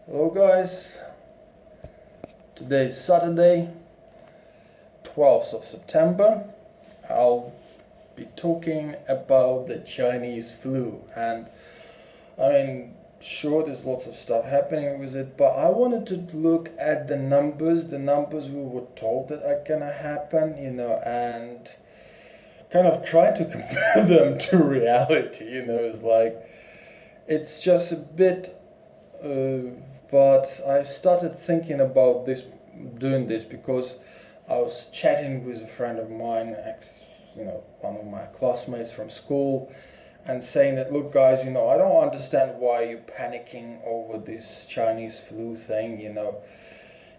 Hello guys, today is Saturday, 12th of September. I'll be talking about the Chinese flu, and sure, there's lots of stuff happening with it, but I wanted to look at the numbers we were told that are gonna happen, and kind of try to compare them to reality. It's just a bit but I started thinking about doing this because I was chatting with a friend of mine, one of my classmates from school, and saying that, look, guys, I don't understand why you're panicking over this Chinese flu thing.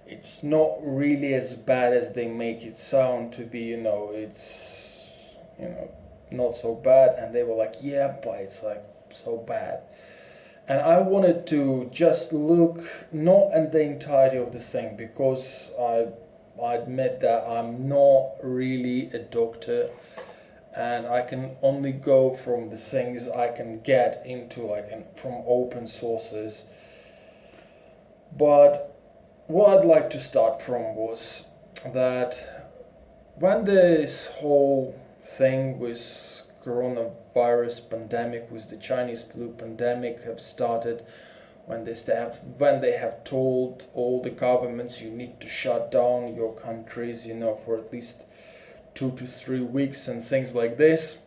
It's not really as bad as they make it sound to be. It's not so bad. And they were like, yeah, but it's like so bad. And I wanted to just look not at the entirety of the thing because I admit that I'm not really a doctor and I can only go from the things I can get into from open sources. But what I'd like to start from was that when this whole thing with coronavirus pandemic, with the Chinese flu pandemic, have started, when they have told all the governments you need to shut down your countries, for at least 2 to 3 weeks and things like this.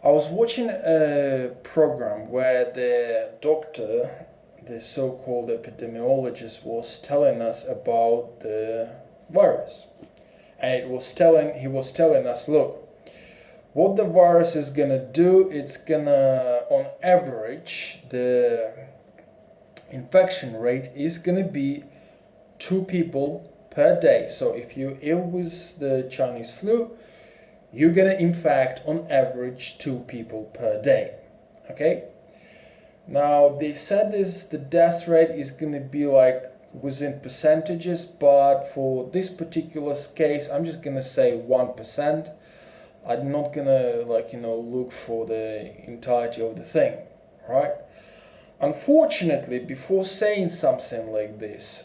I was watching a program where the doctor, the so-called epidemiologist, was telling us about the virus, and he was telling us, look, what the virus is gonna do, it's gonna, on average, the infection rate is gonna be 2 people per day. So if you're ill with the Chinese flu, you're gonna infect on average 2 people per day. Okay? Now they said the death rate is gonna be like within percentages, but for this particular case, I'm just gonna say 1%. I'm not gonna look for the entirety of the thing, right? Unfortunately, before saying something like this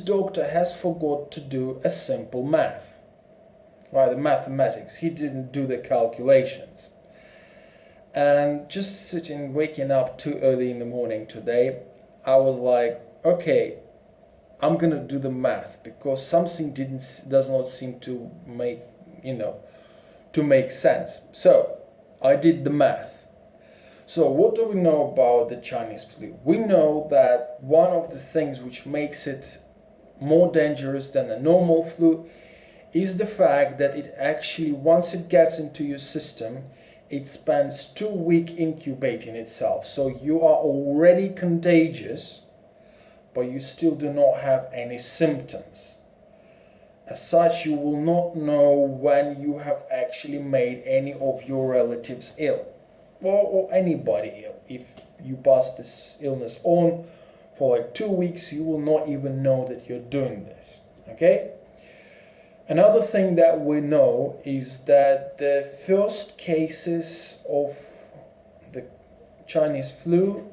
doctor has forgot to do a simple math, right? The mathematics. He didn't do the calculations. And just waking up too early in the morning today, I was like, okay, I'm gonna do the math because something does not seem to make sense. So I did the math. So what do we know about the Chinese flu? We know that one of the things which makes it more dangerous than a normal flu is the fact that it actually, once it gets into your system, it spends 2 weeks incubating itself. So you are already contagious, but you still do not have any symptoms. As such, you will not know when you have actually made any of your relatives ill, or anybody ill. If you pass this illness on for like 2 weeks, you will not even know that you're doing this. Okay? Another thing that we know is that the first cases of the Chinese flu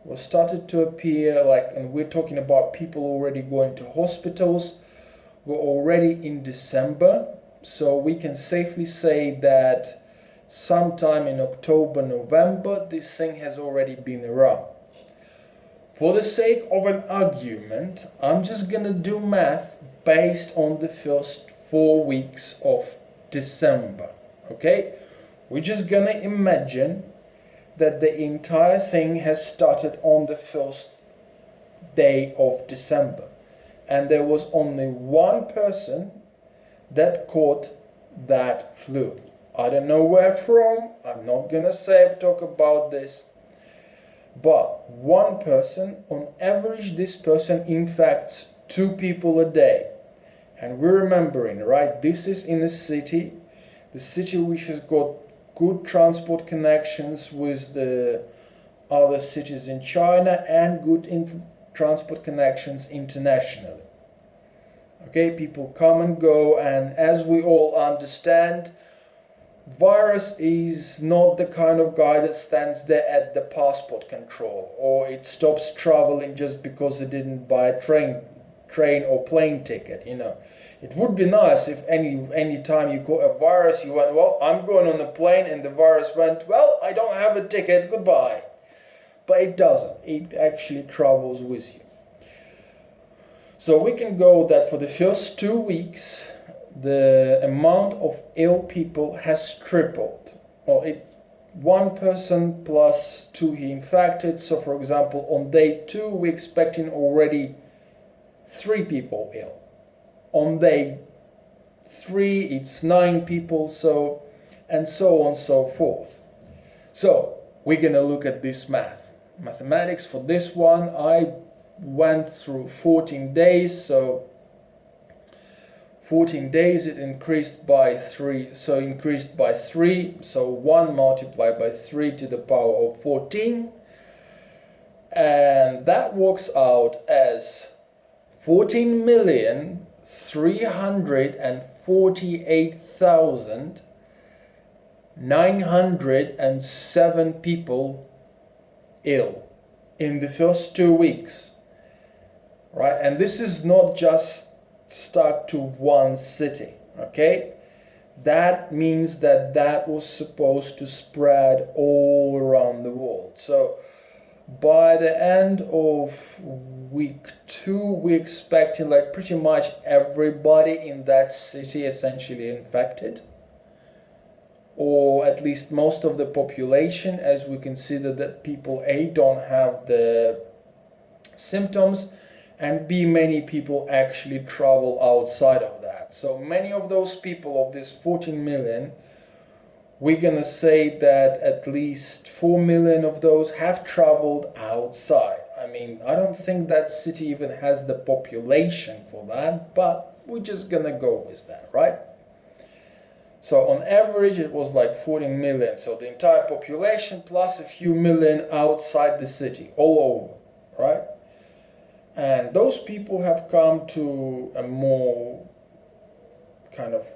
were started to appear, and we're talking about people already going to hospitals, were already in December. So we can safely say that sometime in October, November, this thing has already been around. For the sake of an argument, I'm just gonna do math based on the first 4 weeks of December. Okay? We're just gonna imagine that the entire thing has started on the first day of December. And there was only one person that caught that flu. I don't know where from, I'm not gonna talk about this, but one person, on average, this person infects 2 people a day. And we're remembering, right, this is in a city, the city which has got good transport connections with the other cities in China and good transport connections internationally. Okay, people come and go, and as we all understand, virus is not the kind of guy that stands there at the passport control, or it stops traveling just because it didn't buy a train or plane ticket. It would be nice if any time you got a virus, you went, well, I'm going on a plane, and the virus went, well, I don't have a ticket, goodbye. But it doesn't. It actually travels with you. So we can go that for the first 2 weeks, the amount of ill people has tripled. Well, one person plus two he infected. So for example, on day 2, we're expecting already 3 people ill. On day 3, it's 9 people, and so on and so forth. So we're gonna look at this mathematics for this one. I went through 14 days, so 14 days it increased by 3, so 1 multiplied by 3 to the power of 14, and that works out as 14,348,907 people ill in the first 2 weeks, right? And this is not just stuck to one city, okay? That means that was supposed to spread all around the world. So by the end of week 2, we're expecting like pretty much everybody in that city essentially infected, or at least most of the population, as we consider that people A, don't have the symptoms, and B, many people actually travel outside of that. So many of those people, of this 14 million, we're gonna say that at least 4 million of those have traveled outside. I mean, I don't think that city even has the population for that, but we're just gonna go with that, right? So on average it was like 14 million, so the entire population plus a few million outside the city, all over, right? And those people have come to a more kind of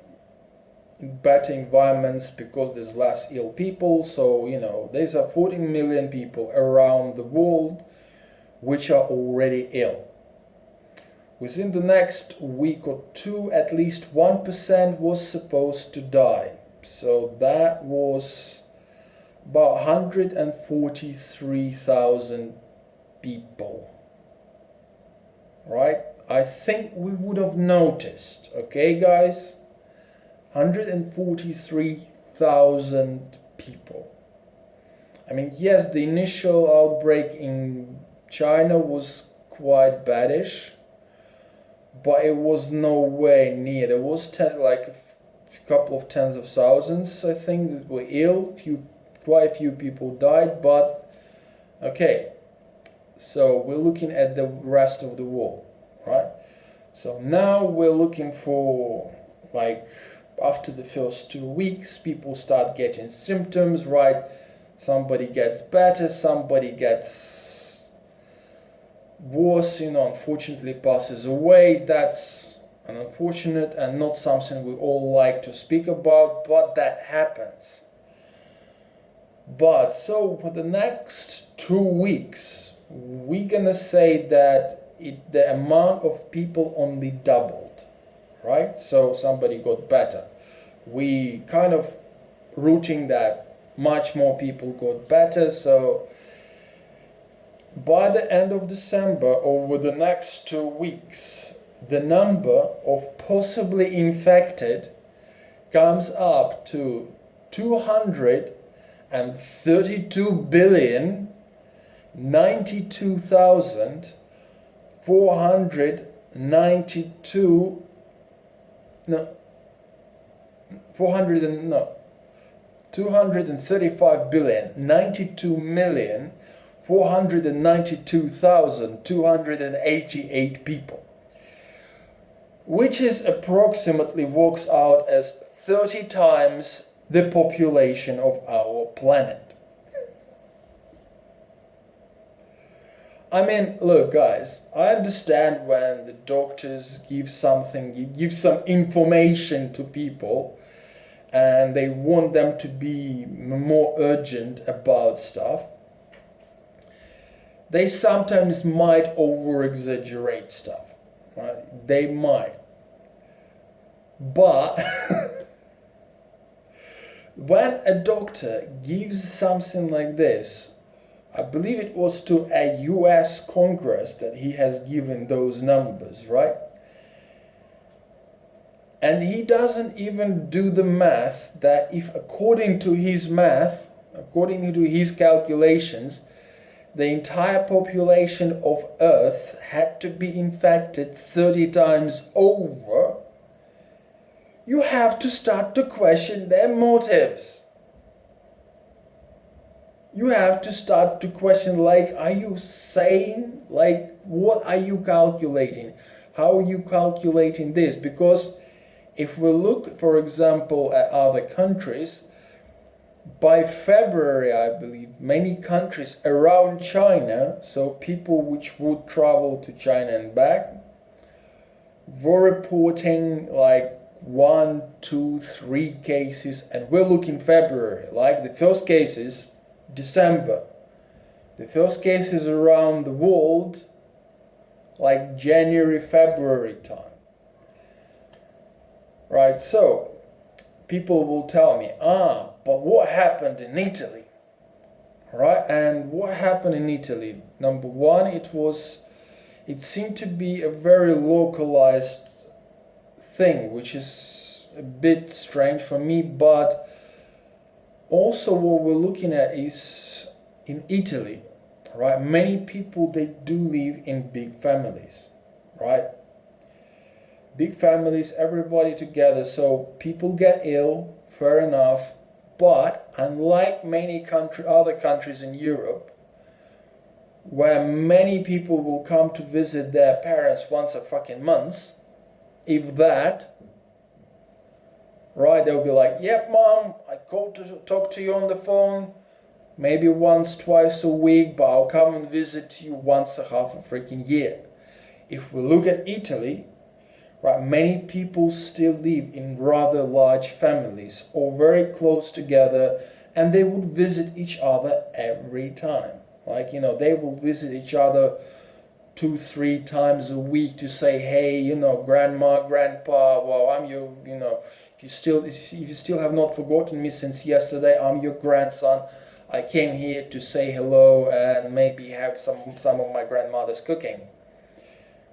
better environments because there's less ill people. So, there's 14 million people around the world which are already ill. Within the next week or 2, at least 1% was supposed to die. So that was about 143,000 people. Right? I think we would have noticed, okay guys? 143,000 people. I mean, yes, the initial outbreak in China was quite baddish, but it was nowhere near. There was like a couple of tens of thousands, I think, that were ill. Quite a few people died, but okay. So we're looking at the rest of the world, right? So now we're looking for, like, after the first 2 weeks, people start getting symptoms, right? Somebody gets better, somebody gets worse, unfortunately passes away. That's an unfortunate and not something we all like to speak about, but that happens. But so for the next 2 weeks, we're gonna say that the amount of people only doubled, right? So somebody got better. We kind of rooting that much more people got better. So by the end of December, over the next 2 weeks, the number of possibly infected comes up to 232 billion 92,492 no 400 and no 235 billion 92,492,288 people, which is approximately works out as 30 times the population of our planet. I mean, look guys, I understand when the doctors give some information to people and they want them to be more urgent about stuff, they sometimes might over exaggerate stuff, right? They might. But when a doctor gives something like this, I believe it was to a US Congress that he has given those numbers, right? And he doesn't even do the math that if according to his math, according to his calculations, the entire population of Earth had to be infected 30 times over, you have to start to question their motives. You have to start to question, like, are you saying, like, what are you calculating? How are you calculating this? Because if we look, for example, at other countries, by February, I believe, many countries around China, so people which would travel to China and back, were reporting like 1, 2, 3 cases, and we're looking February, like the first cases, December. The first cases around the world, like January, February time. Right, so people will tell me, but what happened in Italy? Right, and what happened in Italy? Number one, it seemed to be a very localized thing, which is a bit strange for me, but also what we're looking at is in Italy, right? Many people, they do live in big families, right? Big families, everybody together, so people get ill, fair enough, but unlike many other countries in Europe, where many people will come to visit their parents once a fucking month, if that, right, they'll be like, yep, mom, I called to talk to you on the phone, maybe once, twice a week, but I'll come and visit you once a half a freaking year. If we look at Italy, right, many people still live in rather large families or very close together, and they would visit each other every time. Like, they will visit each other 2, 3 times a week to say, hey, grandma, grandpa, well, I'm your, if you still have not forgotten me since yesterday, I'm your grandson. I came here to say hello and maybe have some of my grandmother's cooking.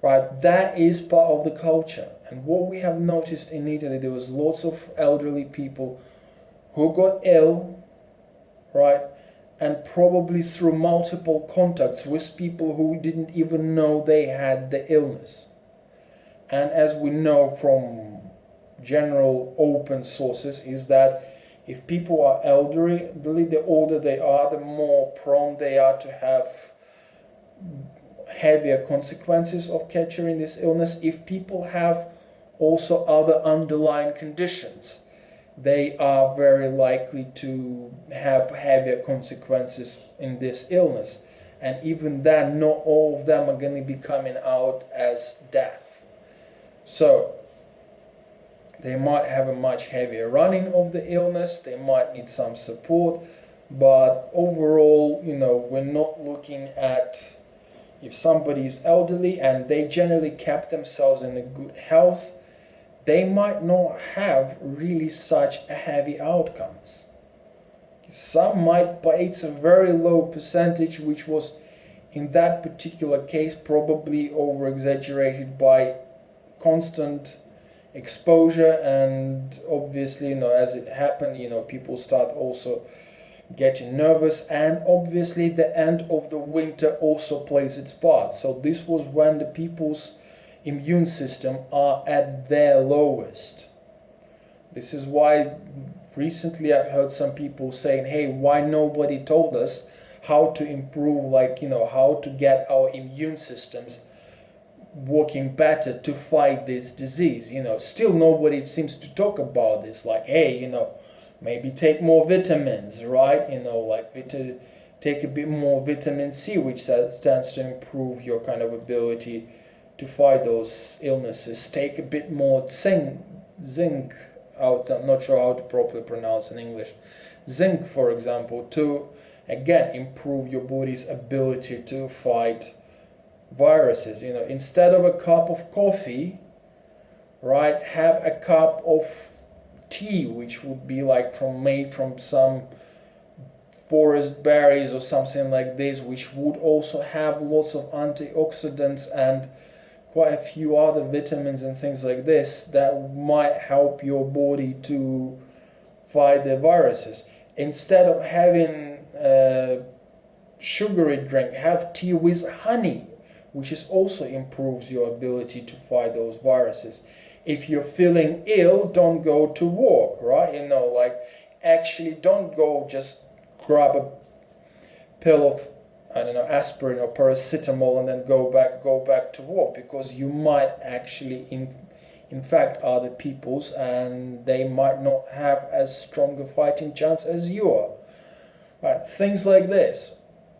Right, that is part of the culture. And what we have noticed in Italy, there was lots of elderly people who got ill, right, and probably through multiple contacts with people who didn't even know they had the illness. And as we know from general open sources, is that if people are elderly, the older they are, the more prone they are to have heavier consequences of capturing this illness. If people have also other underlying conditions, they are very likely to have heavier consequences in this illness. And even then, not all of them are going to be coming out as death. So they might have a much heavier running of the illness, they might need some support, but overall, we're not looking at, if somebody is elderly and they generally kept themselves in a good health, they might not have really such a heavy outcomes. Some might, but it's a very low percentage, which was in that particular case probably over exaggerated by constant exposure, and obviously, as it happened, people start also getting nervous, and obviously the end of the winter also plays its part. So this was when the people's immune system are at their lowest. This is why recently I've heard some people saying, hey, why nobody told us how to improve, how to get our immune systems working better to fight this disease. Still nobody seems to talk about this, like, hey, maybe take more vitamins, right? Take a bit more vitamin C, which stands to improve your kind of ability to fight those illnesses. Take a bit more zinc, I'm not sure how to properly pronounce in English. Zinc, for example, to again improve your body's ability to fight viruses. Instead of a cup of coffee, right, have a cup of tea, which would be like made from some forest berries or something like this, which would also have lots of antioxidants and quite a few other vitamins and things like this that might help your body to fight the viruses. Instead of having a sugary drink, have tea with honey, which is also improves your ability to fight those viruses. If you're feeling ill, don't go to work, right? Actually don't go just grab a pill of, I don't know, aspirin or paracetamol and then go back to work, because you might actually infect other people's and they might not have as strong a fighting chance as you are. Right? Things like this.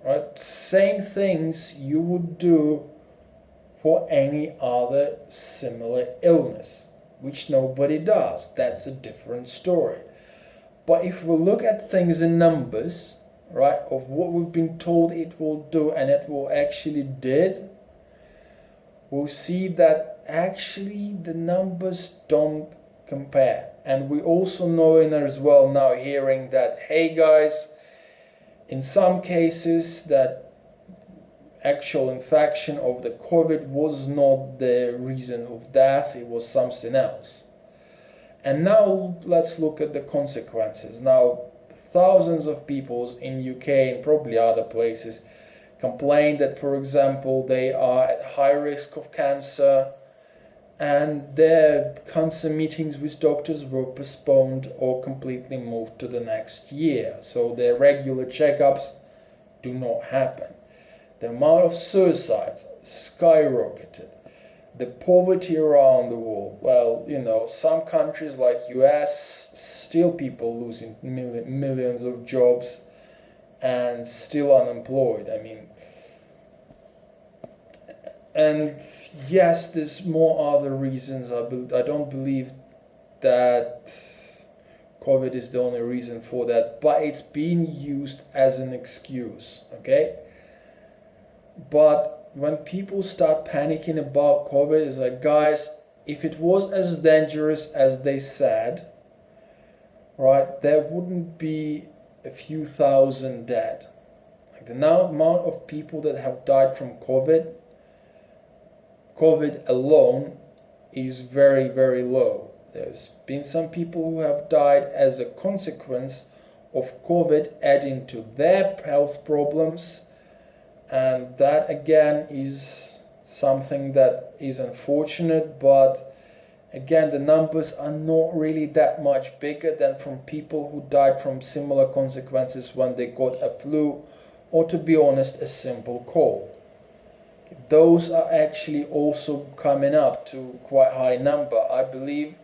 Right? Same things you would do for any other similar illness, which nobody does. That's a different story. But if we look at things in numbers, right, of what we've been told it will do and it will actually did, we'll see that actually the numbers don't compare. And we also know as well now hearing that, hey guys, in some cases that actual infection of the COVID was not the reason of death, it was something else. And now let's look at the consequences. Now, thousands of people in UK and probably other places complain that, for example, they are at high risk of cancer and their cancer meetings with doctors were postponed or completely moved to the next year. So their regular checkups do not happen. The amount of suicides skyrocketed. The poverty around the world. Well, some countries like US, still people losing millions of jobs and still unemployed. And yes, there's more other reasons. I don't believe that COVID is the only reason for that, but it's being used as an excuse, okay? But when people start panicking about COVID, it's like, guys, if it was as dangerous as they said, right, there wouldn't be a few thousand dead. Like the amount of people that have died from COVID alone is very, very low. There's been some people who have died as a consequence of COVID adding to their health problems, and that again is something that is unfortunate, but again the numbers are not really that much bigger than from people who died from similar consequences when they got a flu or, to be honest, a simple cold. Those are actually also coming up to quite high number. I believe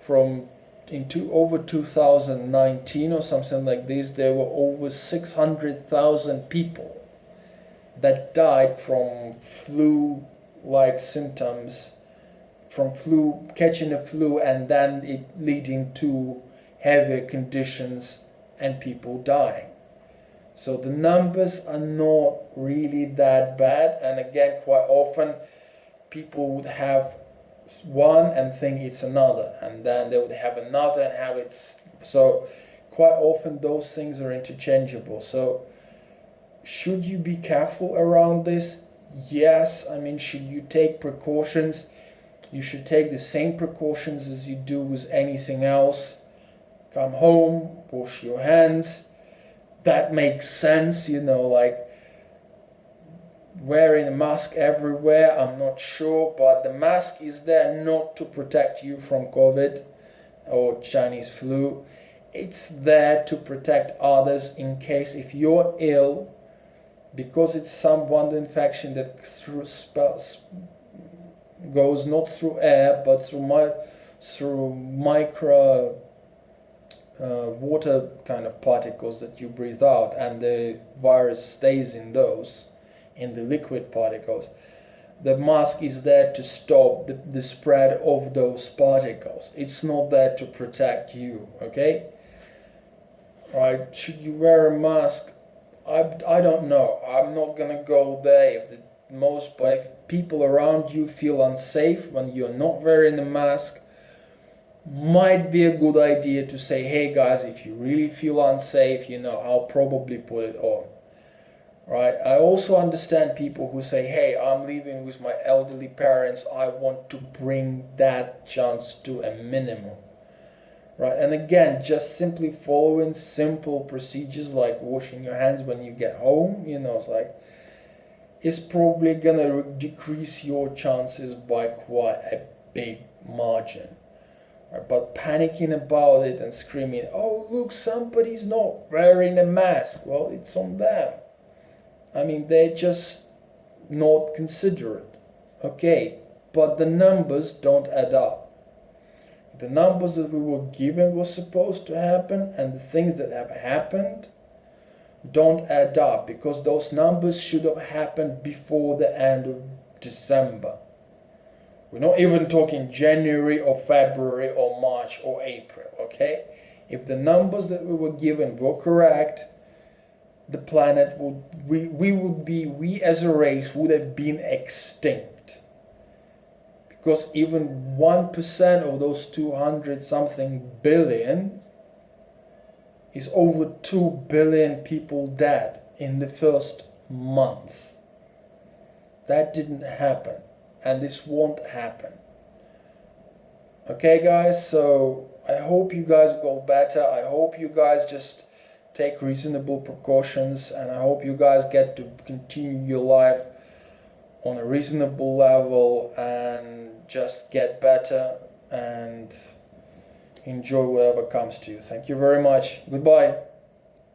over 2019 or something like this, there were over 600,000 people that died from flu-like symptoms, from catching a flu and then it leading to heavier conditions and people dying. So the numbers are not really that bad, and again, quite often people would have one and think it's another, and then they would have another and have it. So quite often those things are interchangeable. So should you be careful around this? Yes. Should you take precautions? You should take the same precautions as you do with anything else. Come home, wash your hands. That makes sense, like wearing a mask everywhere, I'm not sure, but the mask is there not to protect you from COVID or Chinese flu. It's there to protect others in case if you're ill, because it's some wonder infection that goes not through air but through micro water kind of particles that you breathe out, and the virus stays in the liquid particles. The mask is there to stop the spread of those particles. It's not there to protect you, okay? Right? Should you wear a mask? I don't know. I'm not gonna go there. If people around you feel unsafe when you're not wearing a mask, might be a good idea to say, hey guys, if you really feel unsafe, I'll probably put it on. Right? I also understand people who say, hey, I'm living with my elderly parents, I want to bring that chance to a minimum. Right? And again, just simply following simple procedures like washing your hands when you get home, it's probably gonna decrease your chances by quite a big margin. Right? But panicking about it and screaming, oh look, somebody's not wearing a mask, well, it's on them. I mean, they're just not considerate. Okay, but the numbers don't add up. The numbers that we were given was supposed to happen, and the things that have happened don't add up, because those numbers should have happened before the end of December. We're not even talking January or February or March or April, okay? If the numbers that we were given were correct, the planet we as a race would have been extinct. Because even 1% of those 200 something billion is over 2 billion people dead in the first month. That didn't happen, and this won't happen. Okay guys, so I hope you guys go better. I hope you guys just take reasonable precautions, and I hope you guys get to continue your life on a reasonable level and just get better and enjoy whatever comes to you. Thank you very much. Goodbye.